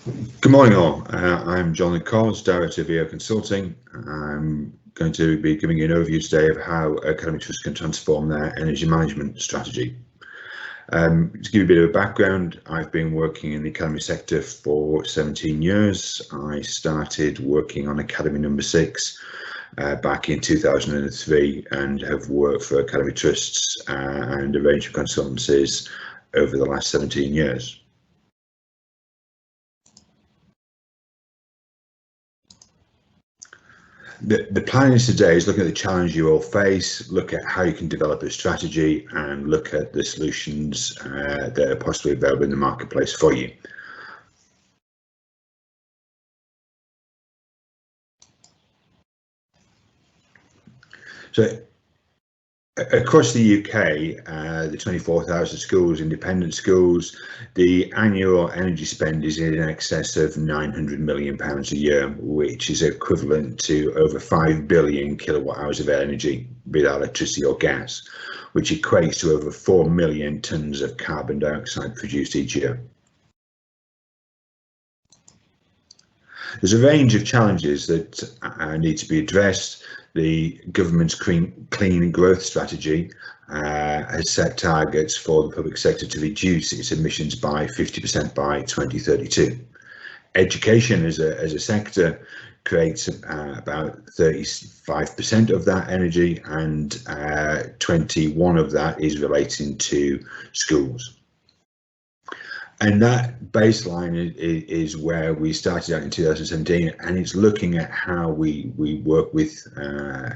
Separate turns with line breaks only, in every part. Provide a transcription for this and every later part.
Good morning all, I'm John Collins, Director of EO Consulting. I'm going to be giving you an overview today of how Academy Trusts can transform their energy management strategy. To give you a bit of a background, I've been working in the Academy sector for 17 years. I started working on Academy number 6 back in 2003 and have worked for Academy Trusts and a range of consultancies over the last 17 years. The plan is today is looking at the challenge you all face, look at how you can develop a strategy and look at the solutions that are possibly available in the marketplace for you. So across the UK, the 24,000 schools, independent schools, the annual energy spend is in excess of £900 million a year, which is equivalent to over 5 billion kilowatt hours of energy, be that electricity or gas, which equates to over 4 million tonnes of carbon dioxide produced each year. There's a range of challenges that need to be addressed. The government's clean growth strategy has set targets for the public sector to reduce its emissions by 50% by 2032. Education as a sector creates about 35% of that energy, and 21% of that is relating to schools. And that baseline is where we started out in 2017, and it's looking at how we work with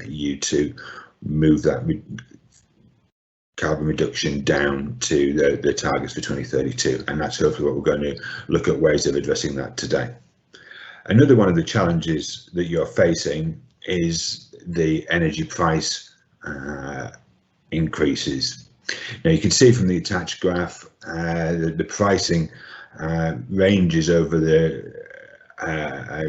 you to move that carbon reduction down to the targets for 2032, and that's hopefully what we're going to look at ways of addressing that today. Another one of the challenges that you're facing is the energy price increases. Now you can see from the attached graph the pricing ranges over the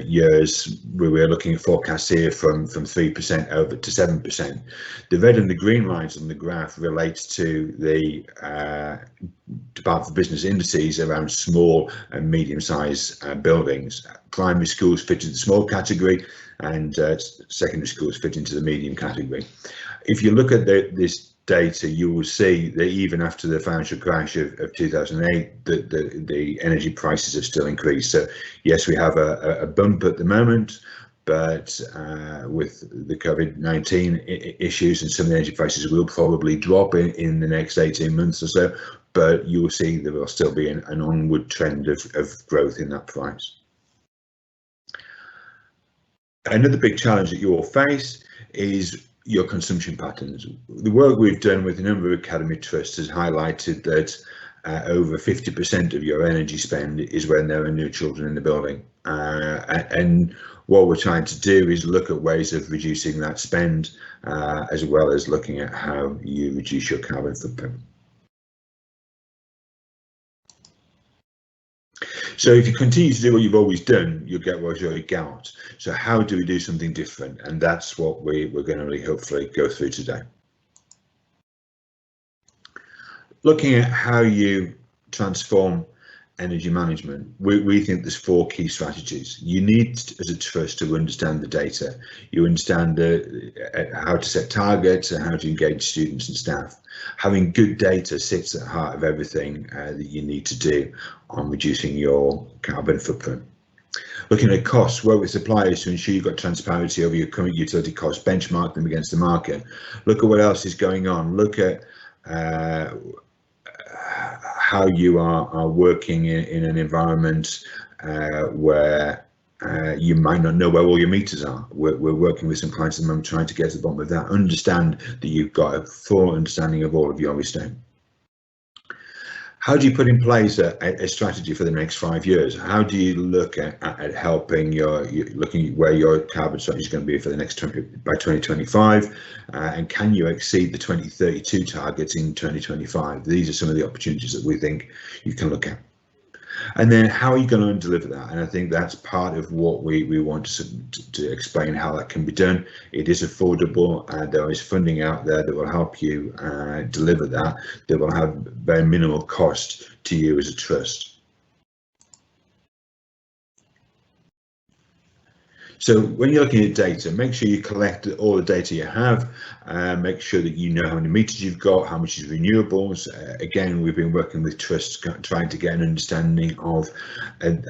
years. We're looking at forecasts here from 3% over to 7%. The red and the green lines on the graph relates to the Department for Business indices around small and medium-sized buildings. Primary schools fit into the small category, and secondary schools fit into the medium category. If you look at this data, you will see that even after the financial crash of 2008, the energy prices have still increased. So yes, we have a bump at the moment, but with the COVID-19 issues, and some of the energy prices will probably drop in the next 18 months or so, but you will see there will still be an onward trend of growth in that price. Another big challenge that you will face is your consumption patterns. The work we've done with a number of Academy Trusts has highlighted that over 50% of your energy spend is when there are new children in the building. And what we're trying to do is look at ways of reducing that spend, as well as looking at how you reduce your carbon footprint. So if you continue to do what you've always done, you'll get what you already got. So how do we do something different? And that's what we're going to really hopefully go through today. Looking at how you transform energy management, we think there's 4 key strategies. You need, as a trust, to understand the data. You understand how to set targets and how to engage students and staff. Having good data sits at the heart of everything that you need to do on reducing your carbon footprint. Looking at costs, work with suppliers to ensure you've got transparency over your current utility costs, benchmark them against the market. Look at what else is going on. Look at how you are working in an environment where you might not know where all your meters are. We're working with some clients at the moment trying to get to the bottom of that. Understand that you've got a full understanding of all of your estate. How do you put in place a strategy for the next 5 years? How do you look at helping looking at where your carbon strategy is going to be for the next by 2025, and can you exceed the 2032 targets in 2025? These are some of the opportunities that we think you can look at. And then how are you going to deliver that? And I think that's part of what we want to explain how that can be done. It is affordable, and there is funding out there that will help you deliver that will have very minimal cost to you as a trust. So when you're looking at data, make sure you collect all the data you have, make sure that you know how many meters you've got, how much is renewables. Again, we've been working with trusts trying to get an understanding of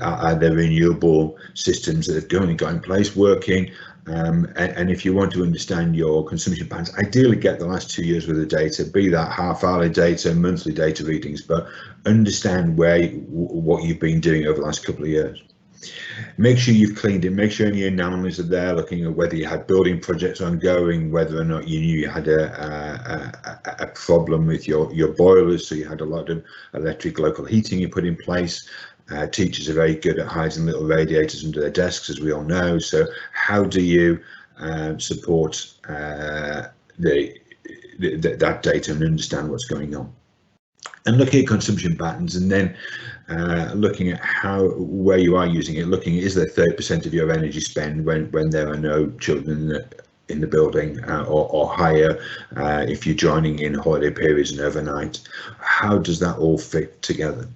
are there renewable systems that have currently got in place working. And if you want to understand your consumption patterns, ideally get the last 2 years worth of data, be that half-hourly data, monthly data readings, but understand what you've been doing over the last couple of years. Make sure you've cleaned it, make sure any anomalies are there, looking at whether you had building projects ongoing, whether or not you knew you had a problem with your boilers, so you had a lot of electric local heating you put in place. Teachers are very good at hiding little radiators under their desks, as we all know, so how do you support that data and understand what's going on? And looking at consumption patterns, and then looking at where you are using it, looking at is there 30% of your energy spend when there are no children in the building, or higher if you're joining in holiday periods and overnight. How does that all fit together?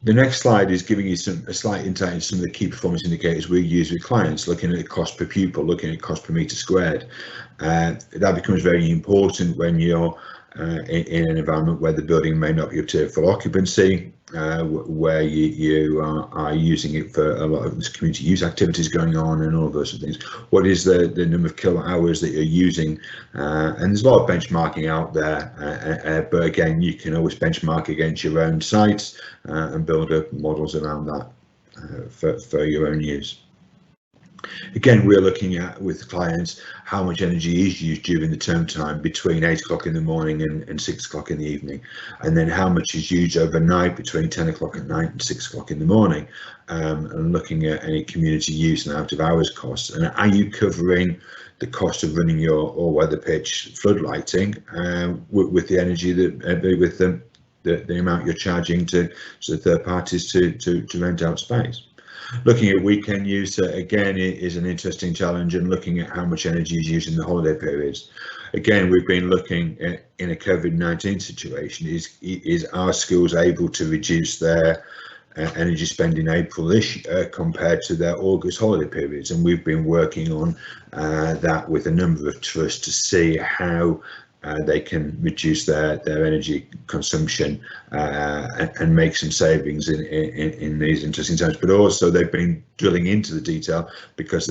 The next slide is giving you a slight insight into some of the key performance indicators we use with clients, looking at cost per pupil, looking at cost per metre squared. That becomes very important when you're in an environment where the building may not be up to full occupancy, where you are using it for a lot of community use activities going on and all of those sort of things. What is the number of kilowatt hours that you're using? And there's a lot of benchmarking out there, but again, you can always benchmark against your own sites and build up models around that for your own use. Again, we're looking at with clients how much energy is used during the term time between 8 o'clock in the morning and 6 o'clock in the evening, and then how much is used overnight between 10 o'clock at night and 6 o'clock in the morning, and looking at any community use and out of hours costs. And are you covering the cost of running your all-weather pitch flood lighting with the energy that with the amount you're charging to third parties to rent out space? Looking at weekend use, again, is an interesting challenge, and looking at how much energy is used in the holiday periods. Again, we've been looking at, in a COVID-19 situation, is our schools able to reduce their energy spend in April this year compared to their August holiday periods? And we've been working on that with a number of trusts to see how they can reduce their energy consumption and make some savings in these interesting times. But also they've been drilling into the detail because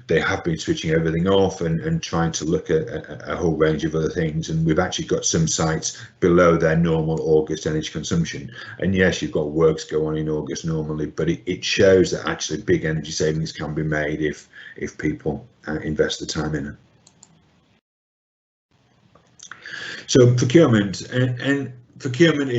they have been switching everything off and trying to look at a whole range of other things. And we've actually got some sites below their normal August energy consumption. And yes, you've got works go on in August normally, but it shows that actually big energy savings can be made if people invest the time in it. So procurement and procurement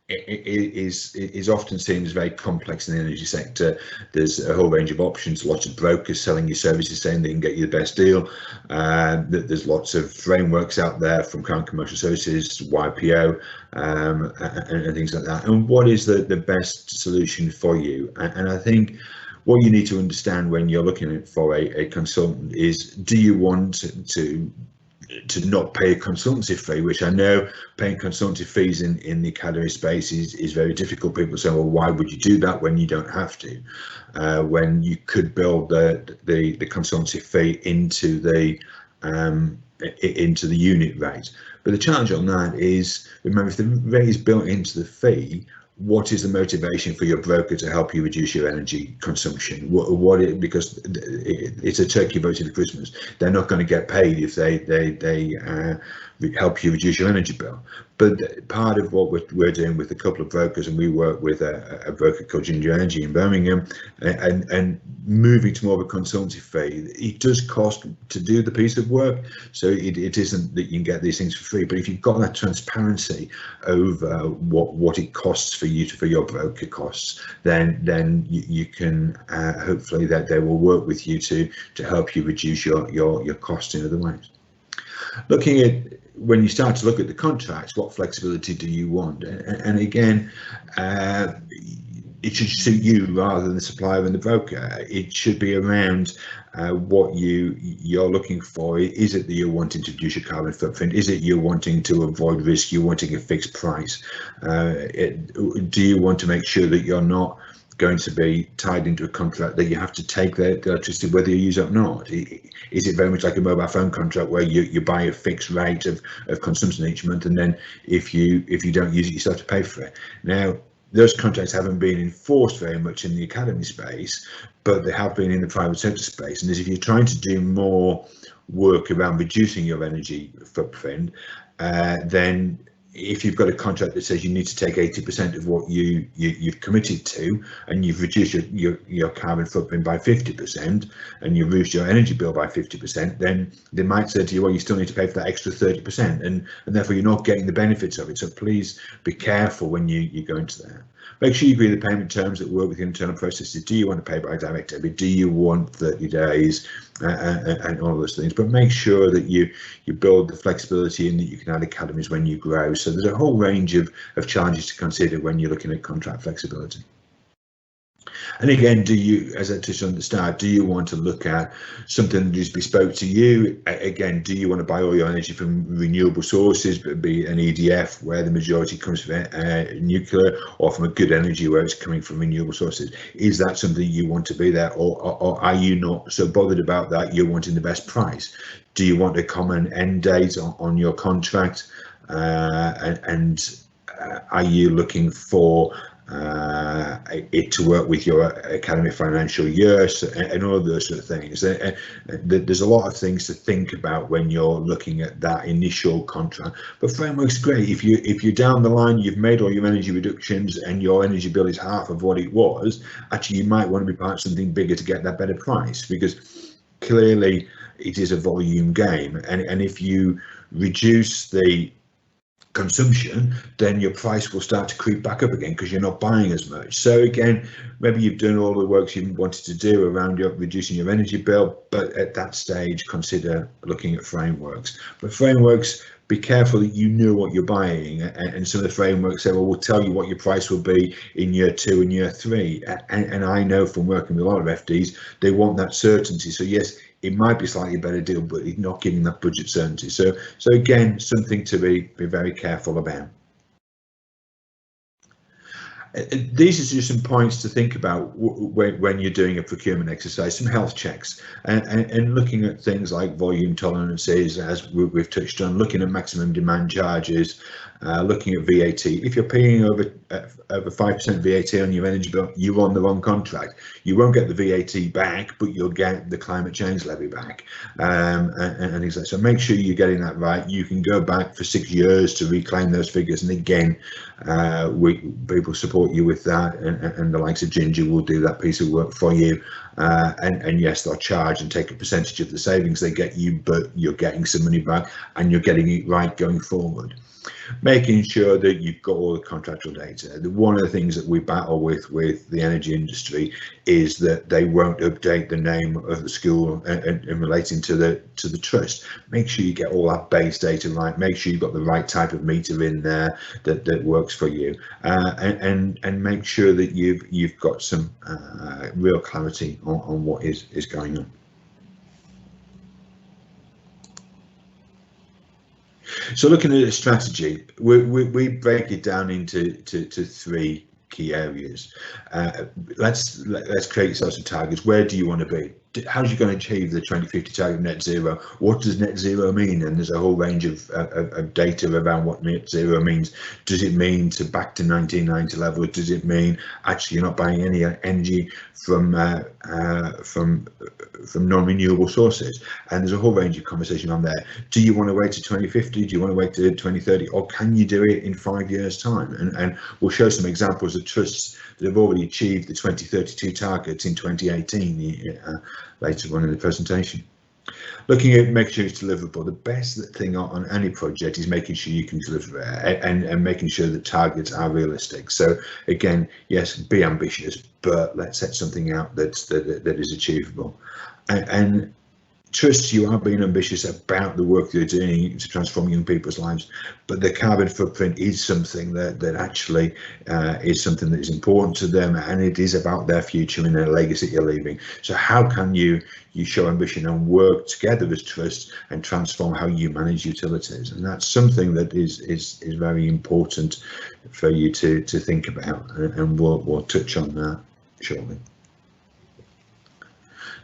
is often seen as very complex in the energy sector. There's a whole range of options, lots of brokers selling you services saying they can get you the best deal. There's lots of frameworks out there from Crown Commercial Services, YPO, and things like that. And what is the best solution for you? And I think what you need to understand when you're looking for a consultant is, do you want to not pay a consultancy fee, which I know paying consultancy fees in the academy space is very difficult. People say, well, why would you do that when you don't have to? When you could build the consultancy fee into the unit rate. But the challenge on that is, remember, if the rate is built into the fee, what is the motivation for your broker to help you reduce your energy consumption? Because it's a turkey voted for Christmas. They're not going to get paid if they help you reduce your energy bill. But part of what we're doing with a couple of brokers, and we work with a broker called Ginger Energy in Birmingham, and moving to more of a consultancy fee. It does cost to do the piece of work, so it isn't that you can get these things for free. But if you've got that transparency over what it costs for your broker costs, then you can hopefully that they will work with you to help you reduce your costs in other ways. Looking at, when you start to look at the contracts, what flexibility do you want? And again, it should suit you rather than the supplier and the broker. It should be around what you're looking for. Is it that you're wanting to reduce your carbon footprint? Is it you're wanting to avoid risk? You're wanting a fixed price? Do you want to make sure that you're not going to be tied into a contract that you have to take the electricity whether you use it or not? Is it very much like a mobile phone contract where you buy a fixed rate of consumption each month, and then if you don't use it, you still have to pay for it? Now, those contracts haven't been enforced very much in the academy space, but they have been in the private sector space. And as if you're trying to do more work around reducing your energy footprint, then if you've got a contract that says you need to take 80% of what you've committed to, and you've reduced your carbon footprint by 50%, and you've reduced your energy bill by 50%, then they might say to you, well, you still need to pay for that extra 30%, and therefore you're not getting the benefits of it. So please be careful when you go into that. Make sure you agree the payment terms that work with the internal processes. Do you want to pay by direct debit? Do you want 30 days and all those things? But make sure that you build the flexibility and that you can add academies when you grow. So there's a whole range of challenges to consider when you're looking at contract flexibility. And again, do you, as I touched on at the start, do you want to look at something that is bespoke to you? Again, do you want to buy all your energy from renewable sources, but be an EDF where the majority comes from nuclear, or from a good energy where it's coming from renewable sources? Is that something you want to be there, or are you not so bothered about that? You're wanting the best price. Do you want a common end date on your contract? And are you looking for it to work with your academy financial year, and all of those sort of things? There's a lot of things to think about when you're looking at that initial contract. But framework's great. If you're down the line, you've made all your energy reductions and your energy bill is half of what it was, actually you might want to be part of something bigger to get that better price, because clearly it is a volume game, and if you reduce the consumption, then your price will start to creep back up again because you're not buying as much. So again, maybe you've done all the work you wanted to do around reducing your energy bill, but at that stage consider looking at frameworks. But frameworks, be careful that you know what you're buying, and some of the frameworks say, well, we'll tell you what your price will be in year 2 and year 3, and I know from working with a lot of FDs, they want that certainty. So yes, it might be a slightly better deal, but it's not giving that budget certainty. So again, something to be very careful about. These are just some points to think about when you're doing a procurement exercise, some health checks, and looking at things like volume tolerances, as we've touched on, looking at maximum demand charges, looking at VAT. If you're paying over 5% VAT on your energy bill, you're on the wrong contract. You won't get the VAT back, but you'll get the climate change levy back, and things like that. So make sure you're getting that right. You can go back for 6 years to reclaim those figures, and again, people support you with that, and the likes of Ginger will do that piece of work for you, and yes, they'll charge and take a percentage of the savings they get you, but you're getting some money back and you're getting it right going forward. Making sure that you've got all the contractual data. One of the things that we battle with the energy industry is that they won't update the name of the school and relating to the trust. Make sure you get all that base data right. Make sure you've got the right type of meter in there that works for you, and make sure that you've got some real clarity on what is going on. So looking at a strategy, we break it down into 3 key areas. Let's create yourself some targets. Where do you want to be? How are you going to achieve the 2050 target of net zero? What does net zero mean? And there's a whole range of data around what net zero means. Does it mean to back to 1990 level? Does it mean actually you're not buying any energy from non-renewable sources? And there's a whole range of conversation on there. Do you want to wait to 2050? Do you want to wait to 2030? Or can you do it in 5 years' time? And we'll show some examples of trusts that have already achieved the 2032 targets in 2018 later on in the presentation. Looking at making sure it's deliverable. The best thing on any project is making sure you can deliver it, and making sure that targets are realistic. So again, yes, be ambitious, but let's set something out that is achievable. And trust you are being ambitious about the work you're doing to transform young people's lives, but the carbon footprint is something that actually is something that is important to them, and it is about their future and their legacy you're leaving. So how can you show ambition and work together as trust and transform how you manage utilities? And that's something that is very important for you to think about, and we'll touch on that. shortly.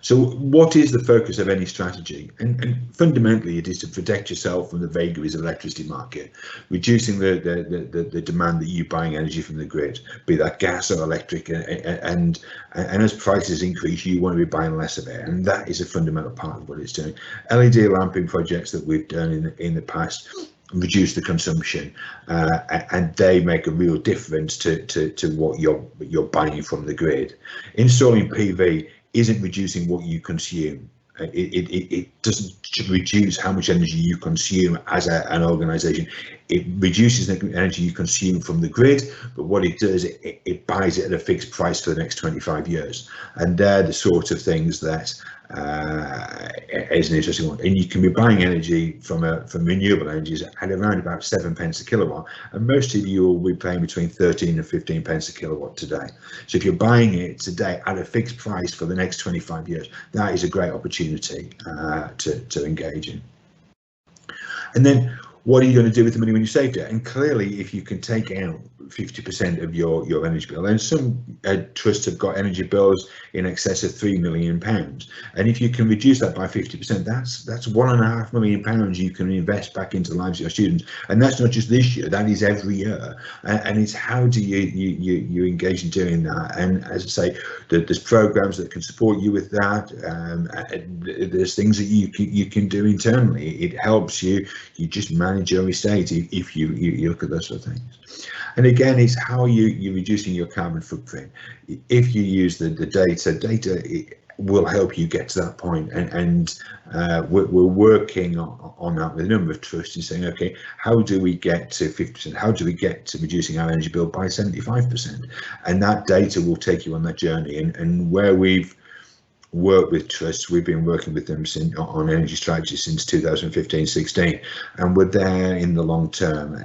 So what is the focus of any strategy? And fundamentally, it is to protect yourself from the vagaries of the electricity market, reducing the demand that you're buying energy from the grid, be that gas or electric, and as prices increase, you want to be buying less of it, and that is a fundamental part of what it's doing. LED lamping projects that we've done in the past reduce the consumption, and they make a real difference to what you're buying from the grid. Installing PV isn't reducing what you consume. It doesn't reduce how much energy you consume as an organisation. It reduces the energy you consume from the grid, but what it does, it buys it at a fixed price for the next 25 years. And they're the sort of things that is an interesting one. And you can be buying energy from renewable energies at around about 7 pence a kilowatt, and most of you will be paying between 13 and 15 pence a kilowatt today. So if you're buying it today at a fixed price for the next 25 years, that is a great opportunity to engage in. And then what are you going to do with the money when you saved it? And clearly, if you can take out 50% of your energy bill, and some trusts have got energy bills in excess of £3 million, and if you can reduce that by 50%, that's £1.5 million you can invest back into the lives of your students. And that's not just this year, that is every year. And it's how do you engage in doing that? And as I say, there's programs that can support you with that. There's things that you can do internally. It helps you just manage your estate if you look at those sort of things. And again, it's how you're reducing your carbon footprint. If you use the data will help you get to that point. And we're working on that with a number of trusts and saying, okay, how do we get to 50%? How do we get to reducing our energy bill by 75%? And that data will take you on that journey. And where we've work with trusts, we've been working with them on energy strategy since 2015-16, and we're there in the long term.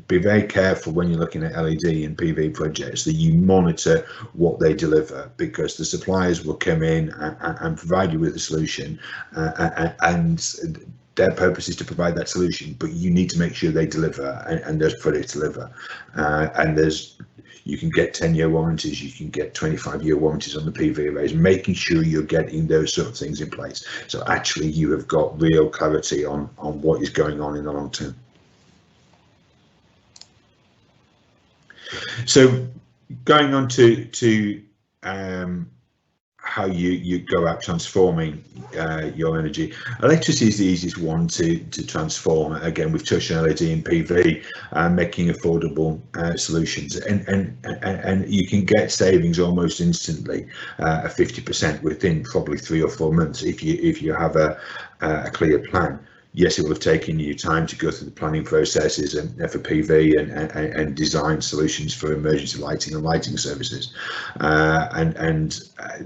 Be very careful when you're looking at LED and PV projects that you monitor what they deliver, because the suppliers will come in and provide you with a solution, and their purpose is to provide that solution, but you need to make sure they deliver, and those products deliver. And you can get 10-year warranties, you can get 25-year warranties on the PV arrays, making sure you're getting those sort of things in place. So actually you have got real clarity on what is going on in the long term. So going on to how you go out transforming your energy. Electricity is the easiest one to transform. Again, we've touched on LED and PV, making affordable solutions, and you can get savings almost instantly, 50% within probably 3 or 4 months if you have a clear plan. Yes, it will have taken you time to go through the planning processes and for PV and design solutions for emergency lighting and lighting services, and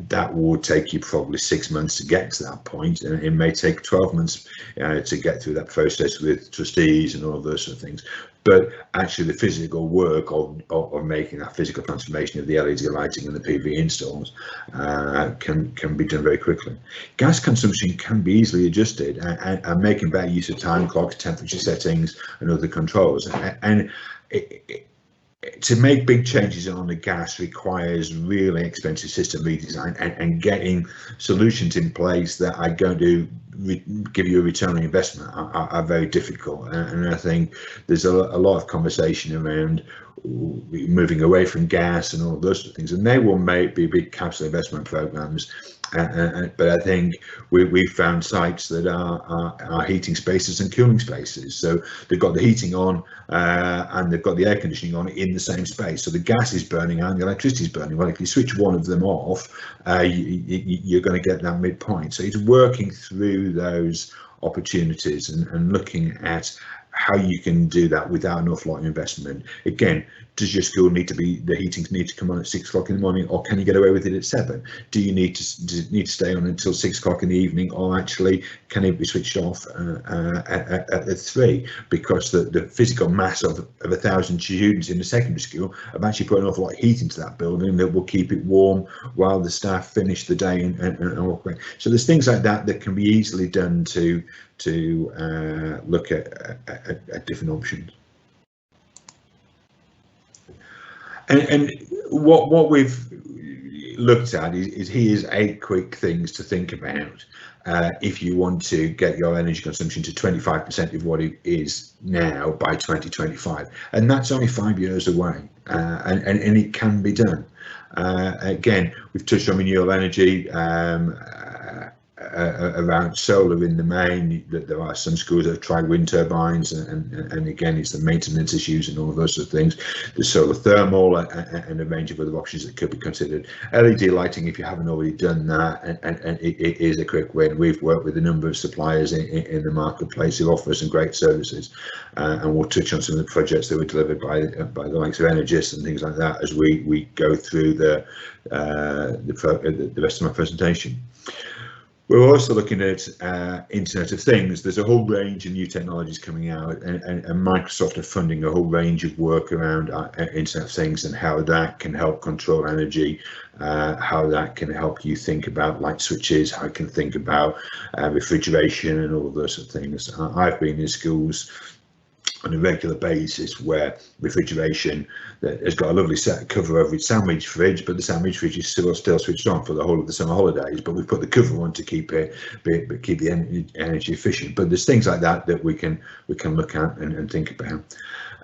that will take you probably 6 months to get to that point, and it may take 12 months to get through that process with trustees and all of those sort of things. But actually the physical work of making that physical transformation of the LED lighting and the PV installs can be done very quickly. Gas consumption can be easily adjusted, and making better use of time clocks, temperature settings and other controls. And to make big changes on the gas requires really expensive system redesign, and getting solutions in place that are going to give you a return on investment are very difficult. And I think there's a lot of conversation around moving away from gas and all of those sort of things, and they will be big capital investment programs. But I think we've found sites that are heating spaces and cooling spaces. So they've got the heating on and they've got the air conditioning on in the same space. So the gas is burning and the electricity is burning. Well, if you switch one of them off, you're going to get that midpoint. So it's working through those opportunities and looking at how you can do that without an awful lot of investment. Again, does your school need to be, the heating need to come on at 6 o'clock in the morning, or can you get away with it at 7? Do you need to stay on until 6 o'clock in the evening, or actually can it be switched off at 3? Because the physical mass of 1,000 students in the secondary school have actually put an awful lot of heat into that building that will keep it warm while the staff finish the day and walk away. So there's things like that that can be easily done to look at different options. And what we've looked at is here's 8 quick things to think about if you want to get your energy consumption to 25% of what it is now by 2025, and that's only 5 years away, and it can be done. Again, we've touched on renewable energy. Around solar in the main, that there are some schools that have tried wind turbines, and again, it's the maintenance issues and all of those sort of things. There's solar thermal and a range of other options that could be considered. LED lighting, if you haven't already done that, and it is a quick win. We've worked with a number of suppliers in the marketplace who offer some great services, and we'll touch on some of the projects that were delivered by the likes of Energist and things like that as we go through the rest of my presentation. We're also looking at Internet of Things. There's a whole range of new technologies coming out, and Microsoft are funding a whole range of work around Internet of Things and how that can help control energy, how that can help you think about light switches, how it can think about refrigeration and all of those sort of things. I've been in schools on a regular basis where refrigeration that has got a lovely set cover over its sandwich fridge, but the sandwich fridge is still switched on for the whole of the summer holidays, but we've put the cover on to keep the energy efficient. But there's things like that that we can look at and think about.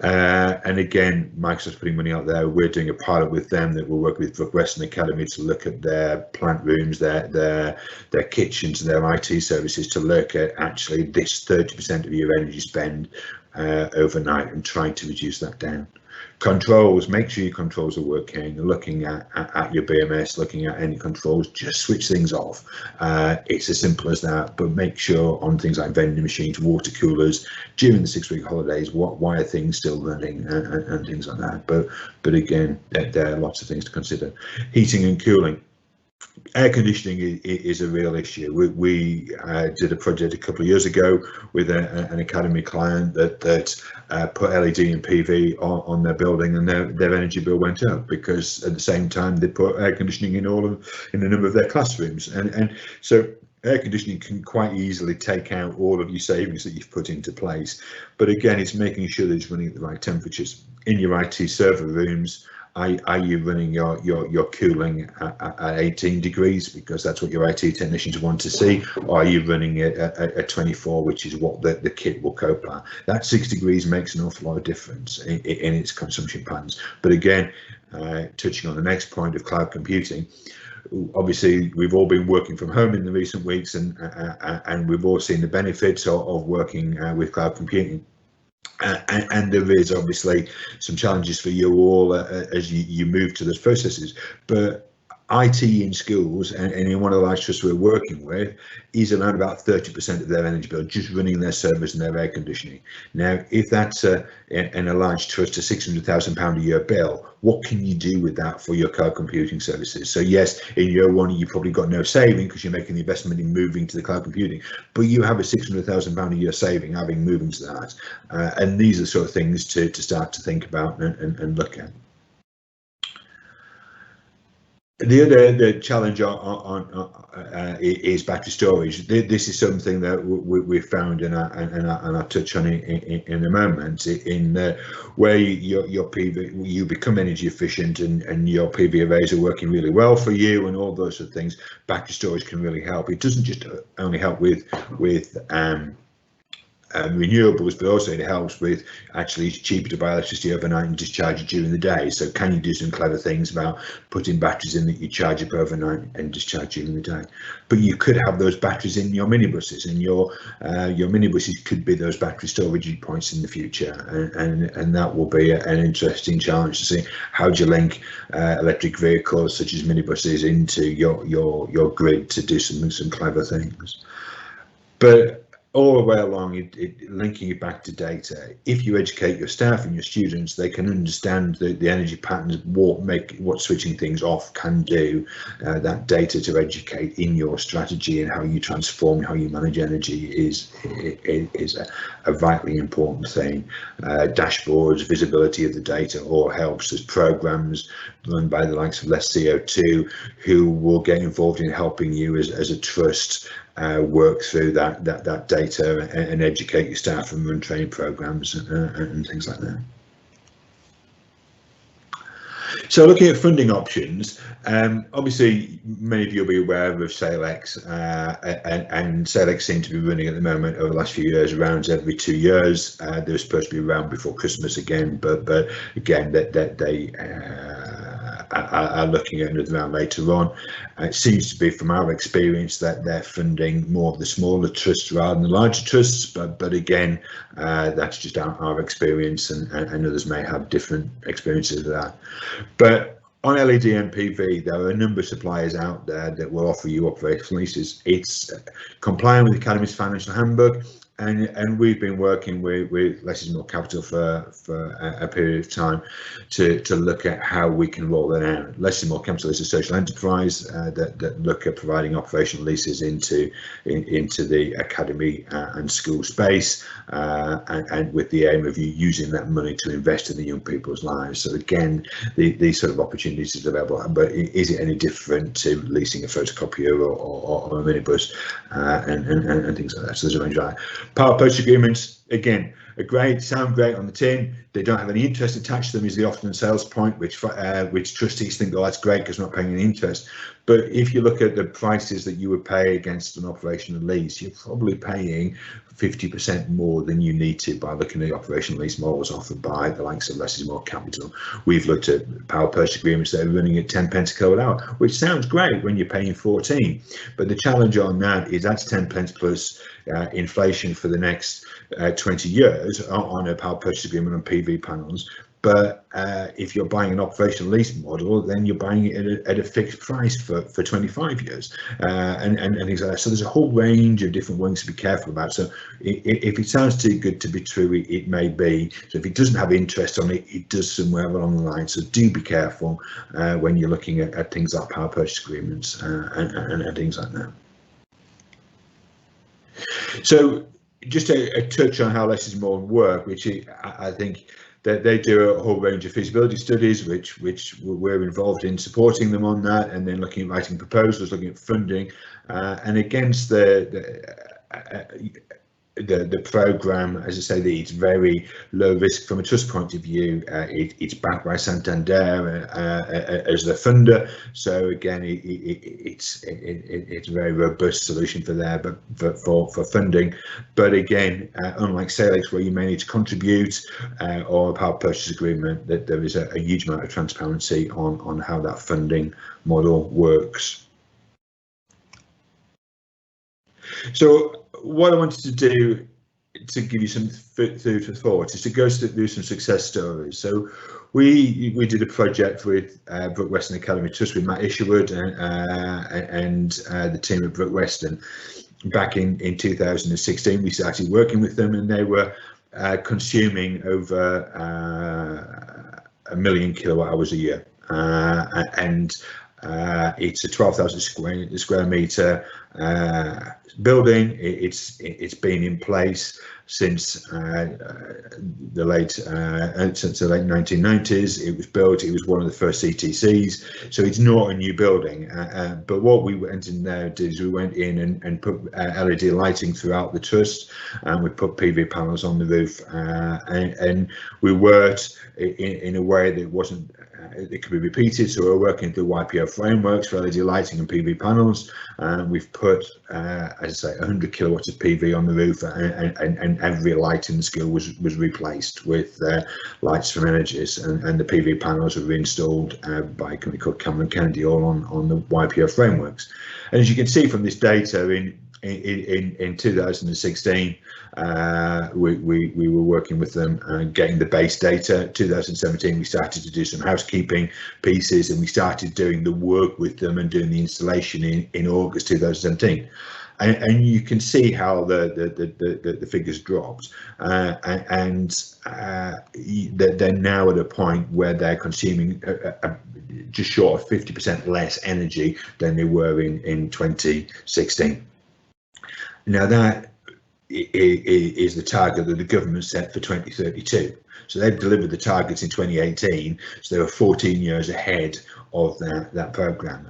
And again, Microsoft's putting money out there. We're doing a pilot with them that we'll work with Brooke Weston Academy to look at their plant rooms, their kitchens, and their IT services to look at actually this 30% of your energy spend overnight and trying to reduce that down. Controls, make sure your controls are working. Looking at your BMS, looking at any controls, just switch things off. It's as simple as that, but make sure on things like vending machines, water coolers, during the 6-week holidays, why are things still running and things like that. But again, there are lots of things to consider. Heating and cooling. Air conditioning is a real issue. We did a project a couple of years ago with an academy client that put LED and PV on their building, and their energy bill went up because at the same time they put air conditioning in a number of their classrooms, and so air conditioning can quite easily take out all of your savings that you've put into place. But again, it's making sure that it's running at the right temperatures. In your IT server rooms, are you running your cooling at 18 degrees because that's what your IT technicians want to see, or are you running it at 24, which is what the kit will cope at? That 6 degrees makes an awful lot of difference in its consumption patterns. But again, touching on the next point of cloud computing, obviously we've all been working from home in the recent weeks, and we've all seen the benefits of working with cloud computing. And there is obviously some challenges for you all as you move to those processes, but IT in schools and in one of the large trusts we're working with is around about 30% of their energy bill, just running their servers and their air conditioning. Now, if that's in a large trust, a £600,000 a year bill, what can you do with that for your cloud computing services? So yes, in year one, you've probably got no saving because you're making the investment in moving to the cloud computing, but you have a £600,000 a year saving having moving to that. And these are the sort of things to start to think about and look at. The challenge is battery storage. This is something that we've found, and I'll touch on it in a moment. Where your PV, you become energy efficient, and your PV arrays are working really well for you, and all those sort of things. Battery storage can really help. It doesn't just only help with renewables, but also it helps with actually it's cheaper to buy electricity overnight and discharge it during the day. So can you do some clever things about putting batteries in that you charge up overnight and discharge during the day? But you could have those batteries in your minibuses, and your minibuses could be those battery storage points in the future, and that will be an interesting challenge to see how do you link electric vehicles such as minibuses into your grid to do some clever things. But all the way along, linking it back to data. If you educate your staff and your students, they can understand the energy patterns, what switching things off can do. That data to educate in your strategy and how you transform, how you manage energy is a vitally important thing. Dashboards, visibility of the data all helps. There's programs run by the likes of Less CO2 who will get involved in helping you as a trust work through that data and educate your staff and run training programs and things like that. So looking at funding options, obviously many of you will be aware of SailX, and SailX seem to be running at the moment over the last few years around every 2 years. They're supposed to be around before Christmas again, but again that they are looking at another round later on. It seems to be, from our experience, that they're funding more of the smaller trusts rather than the larger trusts, but again, that's just our experience, and others may have different experiences of that. But on LED and PV, there are a number of suppliers out there that will offer you operational leases. It's compliant with the Academy's financial handbook, and we've been working with Less is More Capital for a period of time to look at how we can roll that out. Less is More Capital is a social enterprise that look at providing operational leases into the academy and school space, and with the aim of you using that money to invest in the young people's lives. So again, these sort of opportunities is available, but is it any different to leasing a photocopier or a minibus and things like that? So there's a range of that. Power purchase agreements, again, sound great on the tin. They don't have any interest attached to them, is the often sales point, which trustees think, oh, that's great because we're not paying any interest. But if you look at the prices that you would pay against an operational lease, you're probably paying 50% more than you need to by looking at the operational lease models offered by the likes of Less is More Capital. We've looked at power purchase agreements that are running at 10 pence a kilowatt hour, which sounds great when you're paying 14. But the challenge on that is that's 10 pence plus inflation for the next 20 years on a power purchase agreement on PV panels. But if you're buying an operational lease model, then you're buying it at a fixed price for 25 years and things like that. So there's a whole range of different ones to be careful about. So if it sounds too good to be true, it may be. So if it doesn't have interest on it, it does somewhere along the line. So do be careful when you're looking at things like power purchase agreements and things like that. So just a touch on how Less is More work, which I think that they do a whole range of feasibility studies, which we're involved in supporting them on that, and then looking at writing proposals, looking at funding, and against the program, as I say, it's very low risk from a trust point of view. It's backed by Santander as the funder, so again, it's a very robust solution for there, but for funding. But again, unlike SailX, where you may need to contribute, or a power purchase agreement, that there is a huge amount of transparency on how that funding model works. So what I wanted to do to give you some food for thought is to go through some success stories. So we did a project with Brooke Weston Academy Trust with Matt Isherwood and the team at Brooke Weston back in 2016. We started working with them, and they were consuming over 1 million kilowatt hours a year, and it's a 12,000 square meter building. It's been in place since the late 1990s. It was built. It was one of the first CTCs, so it's not a new building. But what we went in there did is we went in and put LED lighting throughout the trust, and we put PV panels on the roof, and we worked in a way that wasn't. It could be repeated, so we're working through YPO frameworks for LED lighting and PV panels. We've put, as I say, 100 kilowatts of PV on the roof, and every light in the school was replaced with lights from Energies, and the PV panels were reinstalled by a company called Cameron Kennedy, all on the YPO frameworks. And as you can see from this data, in 2016, we were working with them getting the base data. 2017, we started to do some housekeeping pieces, and we started doing the work with them and doing the installation in August 2017. And you can see how the figures dropped, and they're now at a point where they're consuming just short of 50% less energy than they were in 2016. Now that is the target that the government set for 2032. So they've delivered the targets in 2018, so they were 14 years ahead of that programme,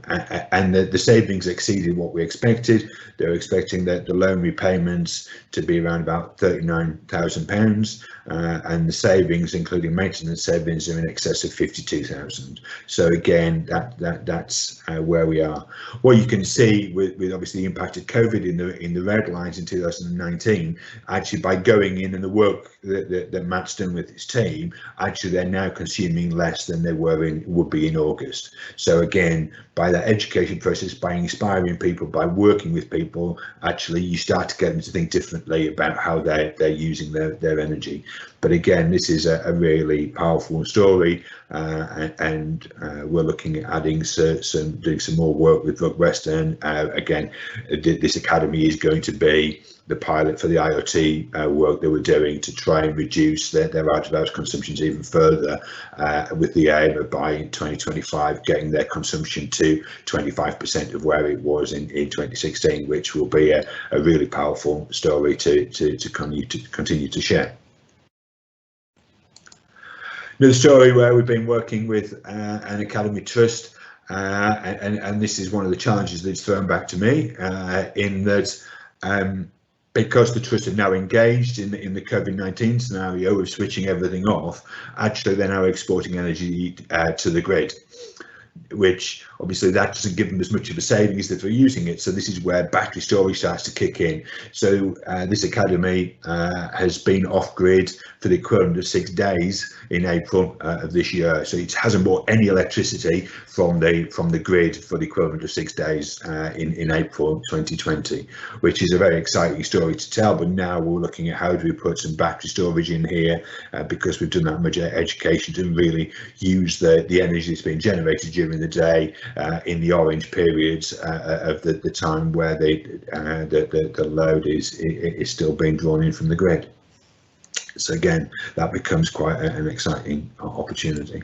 and the savings exceeded what we expected. They were expecting that the loan repayments to be around about £39,000, and the savings, including maintenance savings, are in excess of 52,000. So again, that's where we are. What you can see with obviously the impact of COVID in the red lines in 2019, actually by going in and the work that Matt's done with his team, actually they're now consuming less than they would be in August. So again, by that education process, by inspiring people, by working with people, actually you start to get them to think differently about how they're using their energy. But again, this is a really powerful story, and we're looking at doing some more work with Brooke Weston. Again, this academy is going to be the pilot for the IoT work that we're doing to try and reduce their out-of-house consumptions even further, with the aim of by 2025 getting their consumption to 25% of where it was in 2016, which will be a really powerful story to continue to share. Another story where we've been working with an academy trust, and this is one of the challenges that's thrown back to me, in that because the trust are now engaged in the COVID-19 scenario of switching everything off, actually they're now exporting energy to the grid, which obviously that doesn't give them as much of a savings that they're using it. So this is where battery storage starts to kick in. So this academy has been off grid for the equivalent of 6 days in April of this year. So it hasn't bought any electricity from the grid for the equivalent of 6 days in April 2020, which is a very exciting story to tell. But now we're looking at how do we put some battery storage in here, because we've done that much education to really use the energy that's being generated during the day in the orange periods of the time where the load is still being drawn in from the grid. So again, that becomes quite an exciting opportunity.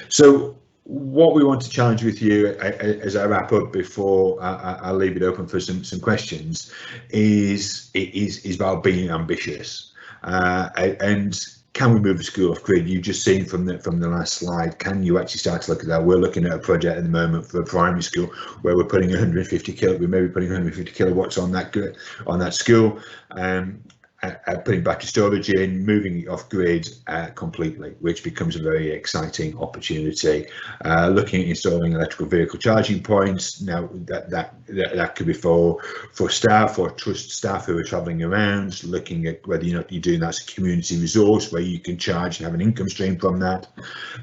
So what we want to challenge with you as I wrap up before I'll leave it open for some questions is about being ambitious, and can we move the school off grid? You've just seen from the last slide, can you actually start to look at that? We're looking at a project at the moment for a primary school where we're putting 150 kilowatts on that school, putting battery storage in, moving it off grid completely, which becomes a very exciting opportunity. Looking at installing electrical vehicle charging points. Now that could be for staff or trust staff who are travelling around, looking at whether you're doing that as a community resource where you can charge and have an income stream from that.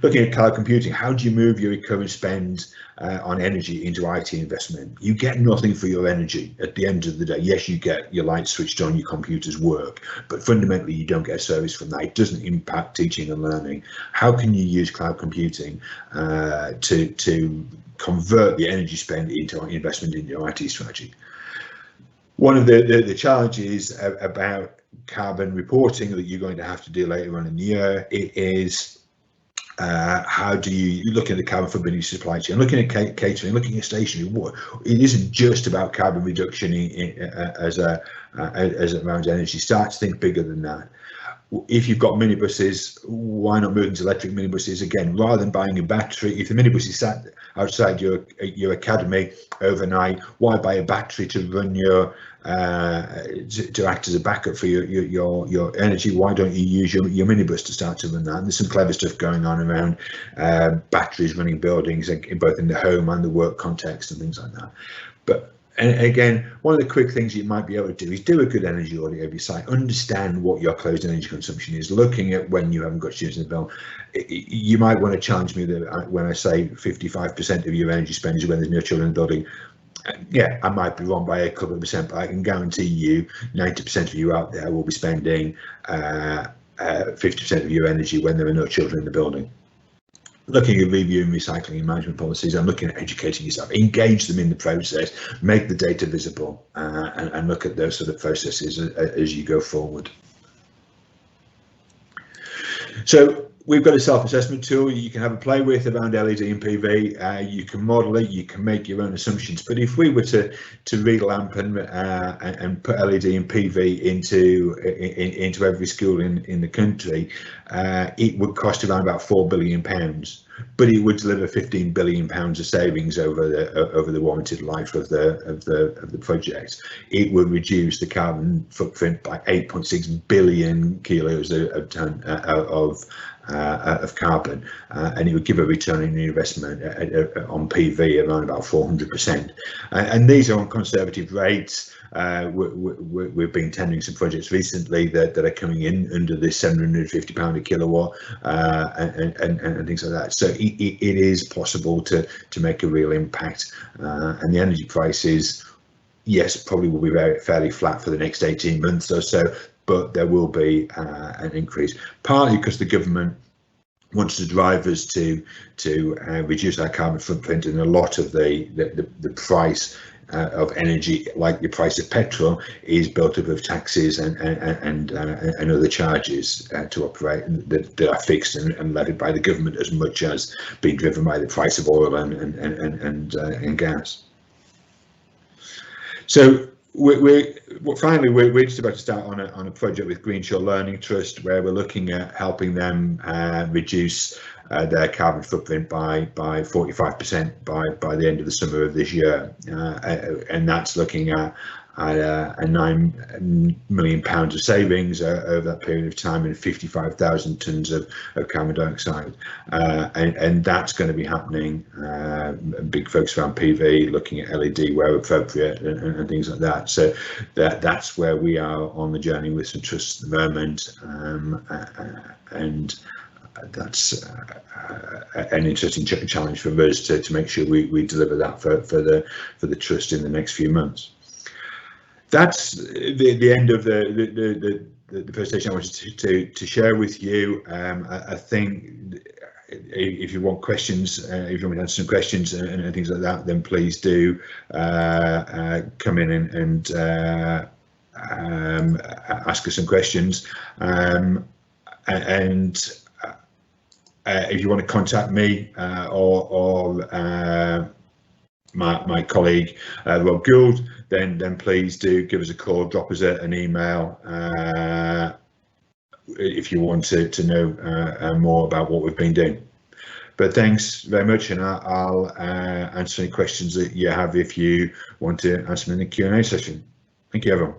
Looking at cloud computing, how do you move your recurrent spend on energy into IT investment? You get nothing for your energy at the end of the day. Yes, you get your lights switched on, your computers work, but fundamentally you don't get a service from that. It doesn't impact teaching and learning. How can you use cloud computing to convert the energy spend into investment in your IT strategy? One of the challenges about carbon reporting that you're going to have to do later on in the year is how do you look at the carbon footprint of your supply chain, looking at catering, looking at stationery. It isn't just about carbon reduction as around energy. Start to think bigger than that. If you've got minibuses, why not move into electric minibuses? Again, rather than buying a battery, if the minibus is sat outside your academy overnight, why buy a battery to run to act as a backup for your energy? Why don't you use your minibus to start to run that? And there's some clever stuff going on around batteries running buildings, both in the home and the work context and things like that. But and again, one of the quick things you might be able to do is do a good energy audit of your site, understand what your closed energy consumption is, looking at when you haven't got students in the bill. You might want to challenge me that when I say 55% of your energy spend is when there's no children in the building. Yeah, I might be wrong by a couple of percent, but I can guarantee you 90% of you out there will be spending 50% of your energy when there are no children in the building. Looking at reviewing recycling and management policies, I'm looking at educating yourself, engage them in the process, make the data visible, and look at those sort of processes as you go forward. So we've got a self-assessment tool you can have a play with around LED and PV. You can model it, you can make your own assumptions. But if we were to relamp and put LED and PV into every school in the country, it would cost around about £4 billion. But it would deliver £15 billion of savings over the warranted life of the project. It would reduce the carbon footprint by 8.6 billion kilos of carbon, and it would give a return on investment on PV around about 400%. And these are on conservative rates. We've been tendering some projects recently that are coming in under this £750 a kilowatt and things like that. So it is possible to make a real impact, and the energy prices, yes, probably will be fairly flat for the next 18 months or so, but there will be an increase, partly because the government wants to drive us to reduce our carbon footprint, and a lot of the price of energy, like the price of petrol, is built up of taxes and other charges to operate that are fixed and levied by the government, as much as being driven by the price of oil and gas. So we're just about to start on a project with Greenshore Learning Trust, where we're looking at helping them reduce their carbon footprint by 45% by the end of the summer of this year, and that's looking at a £9 million of savings over that period of time, and 55,000 tonnes of carbon dioxide, and that's going to be happening. Big focus around PV, looking at LED where appropriate, and things like that. So that's where we are on the journey with some trusts at the moment, and that's an interesting challenge for us to make sure we deliver that for the trust in the next few months. That's the end of the presentation I wanted to share with you. I think if you want questions, if you want to answer some questions and things like that, then please do come in and ask us some questions. And if you want to contact me or my colleague Rob Gould, then please do give us a call, drop us an email if you want to know more about what we've been doing. But thanks very much, and I'll answer any questions that you have if you want to answer them in the Q&A session. Thank you, everyone.